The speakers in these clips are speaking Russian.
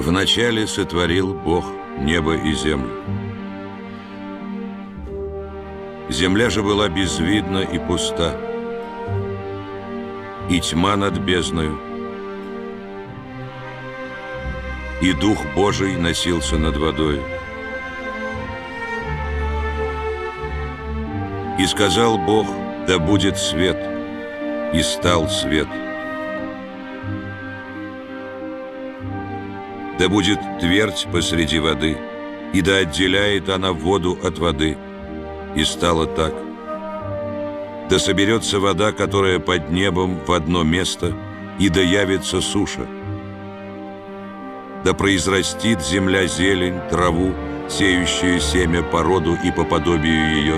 Вначале сотворил Бог небо и землю. Земля же была безвидна и пуста, и тьма над бездною, и Дух Божий носился над водою. И сказал Бог: да будет свет, и стал свет. Да будет твердь посреди воды, и да отделяет она воду от воды. И стало так. Да соберется вода, которая под небом, в одно место, и да явится суша. Да произрастит земля зелень, траву, сеющую семя по роду и по подобию ее,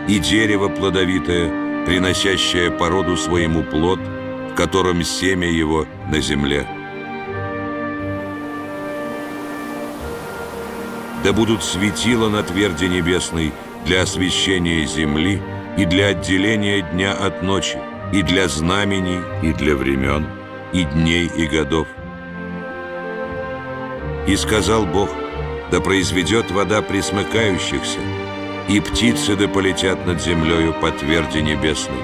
и дерево плодовитое, приносящее по роду своему плод, в котором семя его на земле. Да будут светила на тверди небесной для освещения земли и для отделения дня от ночи, и для знамений, и для времен, и дней, и годов. И сказал Бог: да произведет вода пресмыкающихся, и птицы да полетят над землею по тверди небесной.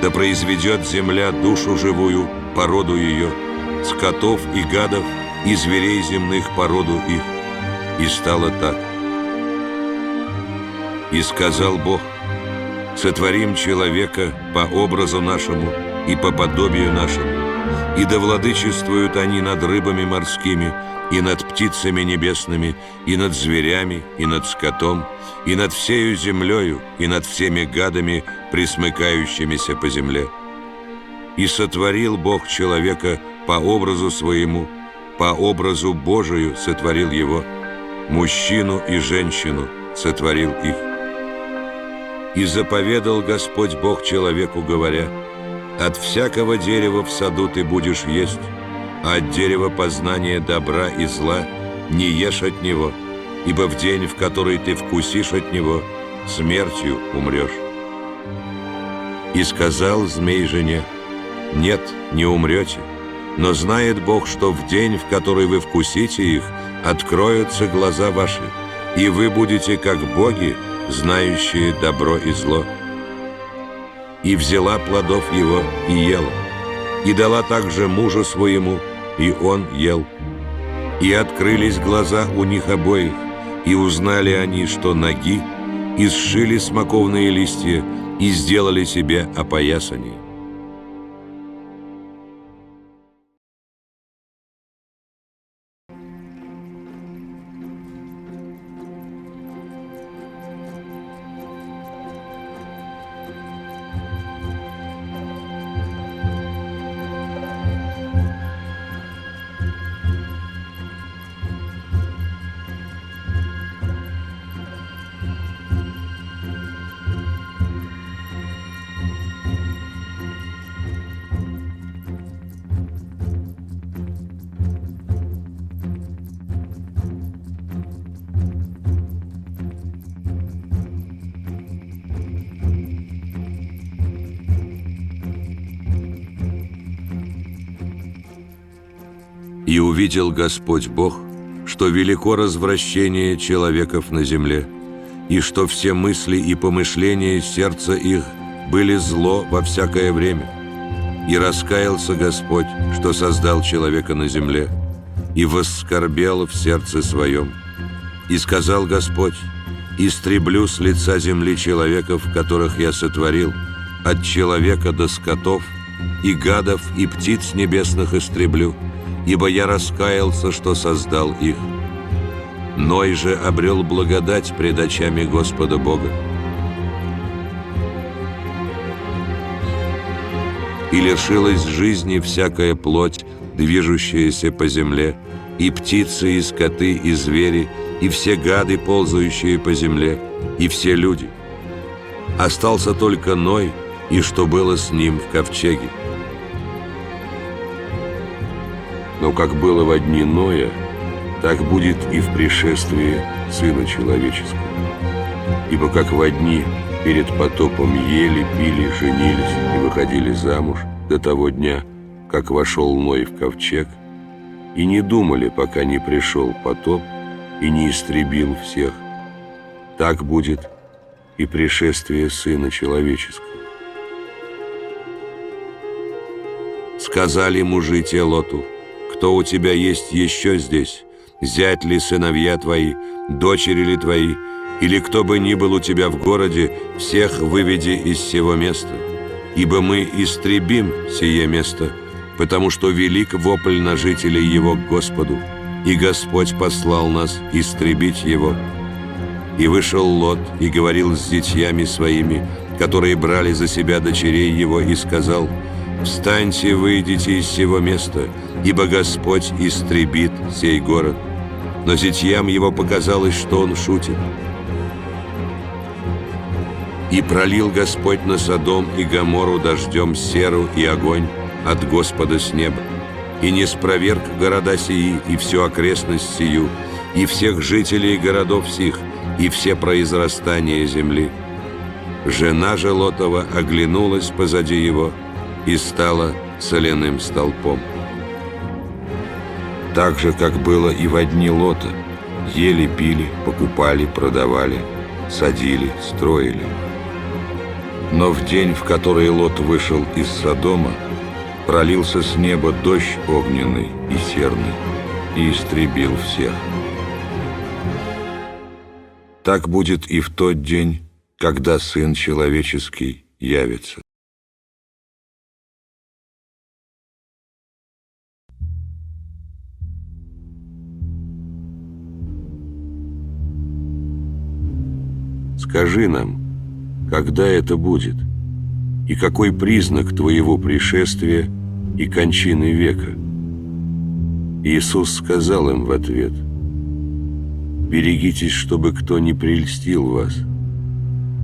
Да произведет земля душу живую, породу ее, скотов и гадов, и зверей земных породу их. И стало так. И сказал Бог: сотворим человека по образу нашему и по подобию нашему, и да владычествуют они над рыбами морскими, и над птицами небесными, и над зверями, и над скотом, и над всею землею, и над всеми гадами, пресмыкающимися по земле. И сотворил Бог человека по образу своему, по образу Божию сотворил его, мужчину и женщину сотворил их. И заповедал Господь Бог человеку, говоря: от всякого дерева в саду ты будешь есть, а от дерева познания добра и зла не ешь от него, ибо в день, в который ты вкусишь от него, смертью умрешь. И сказал змей жене: нет, не умрете, но знает Бог, что в день, в который вы вкусите их, откроются глаза ваши, и вы будете как боги, знающие добро и зло. И взяла плодов его и ела, и дала также мужу своему, и он ел. И открылись глаза у них обоих, и узнали они, что наги, и сшили смоковные листья, и сделали себе опоясание. И увидел Господь Бог, что велико развращение человеков на земле, и что все мысли и помышления сердца их были зло во всякое время. И раскаялся Господь, что создал человека на земле, и воскорбел в сердце своем. И сказал Господь: истреблю с лица земли человеков, которых я сотворил, от человека до скотов, и гадов, и птиц небесных истреблю, ибо я раскаялся, что создал их. Ной же обрел благодать пред очами Господа Бога. И лишилась жизни всякая плоть, движущаяся по земле, и птицы, и скоты, и звери, и все гады, ползающие по земле, и все люди. Остался только Ной, и что было с ним в ковчеге. Но как было во дни Ноя, так будет и в пришествии Сына Человеческого. Ибо как во дни перед потопом ели, пили, женились и выходили замуж до того дня, как вошел Ной в ковчег, и не думали, пока не пришел потоп и не истребил всех. Так будет и пришествие Сына Человеческого. Сказали мужи те Лоту: кто у тебя есть еще здесь? Зять ли сыновья твои, дочери ли твои, или кто бы ни был у тебя в городе, всех выведи из сего места. Ибо мы истребим сие место, потому что велик вопль на жителей его к Господу, и Господь послал нас истребить его. И вышел Лот и говорил с зятьями своими, которые брали за себя дочерей его, и сказал: «Встаньте, выйдите из сего места, ибо Господь истребит сей город». Но зятьям его показалось, что он шутит. И пролил Господь на Содом и Гоморру дождем серу и огонь от Господа с неба, и не спроверг города сии и всю окрестность сию, и всех жителей городов сих, и все произрастания земли. Жена же Лотова оглянулась позади его и стала соляным столпом. Так же, как было и во дни Лота: ели, пили, покупали, продавали, садили, строили. Но в день, в который Лот вышел из Содома, пролился с неба дождь огненный и серный, и истребил всех. Так будет и в тот день, когда Сын Человеческий явится. Скажи нам, когда это будет, и какой признак твоего пришествия и кончины века? Иисус сказал им в ответ: берегитесь, чтобы кто не прельстил вас,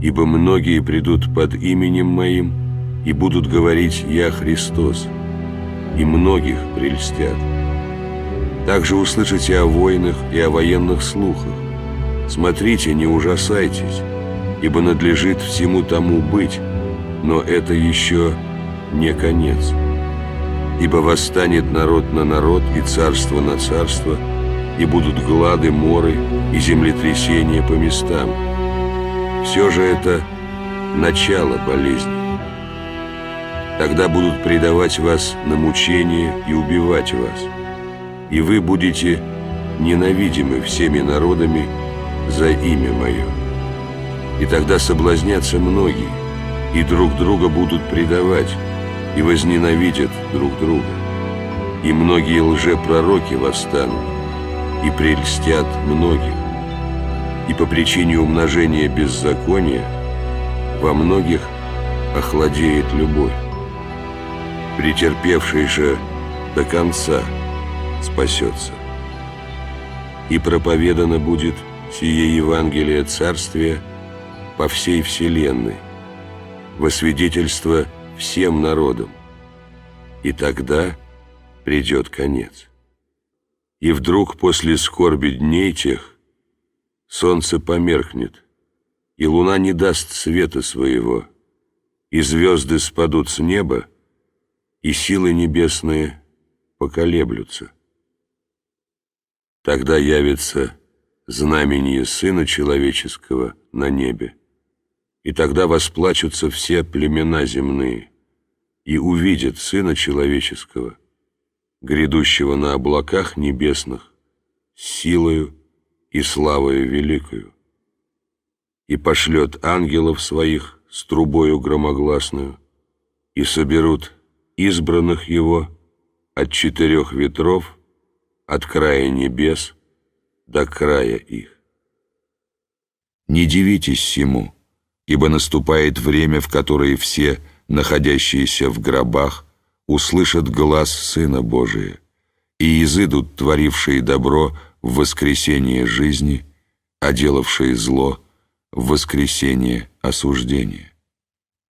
ибо многие придут под именем Моим и будут говорить: «Я Христос», и многих прельстят. Также услышите о войнах и о военных слухах. Смотрите, не ужасайтесь, ибо надлежит всему тому быть, но это еще не конец. Ибо восстанет народ на народ и царство на царство, и будут глады, моры и землетрясения по местам. Все же это начало болезни. Тогда будут предавать вас на мучение и убивать вас, и вы будете ненавидимы всеми народами за имя Мое. И тогда соблазнятся многие, и друг друга будут предавать, и возненавидят друг друга. И многие лжепророки восстанут, и прельстят многих. И по причине умножения беззакония во многих охладеет любовь. Претерпевший же до конца спасется. И проповедано будет сие Евангелие Царствия по всей вселенной, во свидетельство всем народам, и тогда придет конец. И вдруг после скорби дней тех солнце померкнет, и луна не даст света своего, и звезды спадут с неба, и силы небесные поколеблются. Тогда явится знамение Сына Человеческого на небе, и тогда восплачутся все племена земные, и увидят Сына Человеческого, грядущего на облаках небесных, с силою и славою великою, и пошлет ангелов своих с трубою громогласную, и соберут избранных Его от 4 ветров, от края небес до края их. Не дивитесь сему, ибо наступает время, в которое все, находящиеся в гробах, услышат глас Сына Божия, и изыдут творившие добро в воскресение жизни, а делавшие зло в воскресение осуждения.